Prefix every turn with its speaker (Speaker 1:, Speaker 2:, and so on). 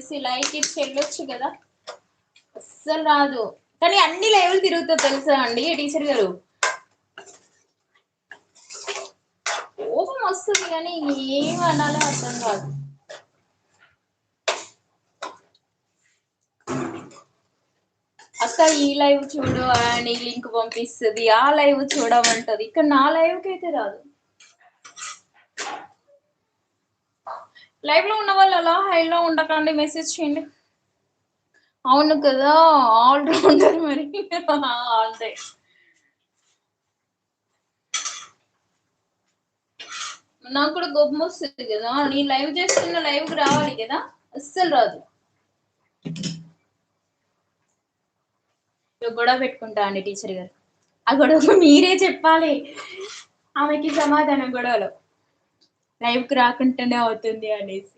Speaker 1: చేసి లైక్ ఇచ్చి వెళ్ళొచ్చు కదా. అస్సలు రాదు. కానీ అన్ని లైవ్లు తిరుగుతుంది తెలుసా అండి టీచర్ గారు. కోపం వస్తుంది కానీ ఏం అనాలో అర్థం కాదు. అక్క ఈ లైవ్ చూడు అని లింక్ పంపిస్తుంది, ఆ లైవ్ చూడమంటది. ఇక్కడ నా లైవ్కి అయితే రాదు. లైవ్ లో ఉన్న వాళ్ళు అలా హైలో ఉండకండి, మెసేజ్ చేయండి. అవును కదా, ఆల్ రౌండర్ మరి. అంతే. నాకు కూడా కోపం వస్తుంది కదా, నీ లైవ్ చేస్తున్న లైవ్కి రావాలి కదా, అస్సలు రాదు. గొడవ పెట్టుకుంటా అండి టీచర్ గారు. ఆ గొడవ మీరే చెప్పాలి ఆమెకి సమాధానం. గొడవలో లైవ్కి రాకుండానే అవుతుంది అనేసి.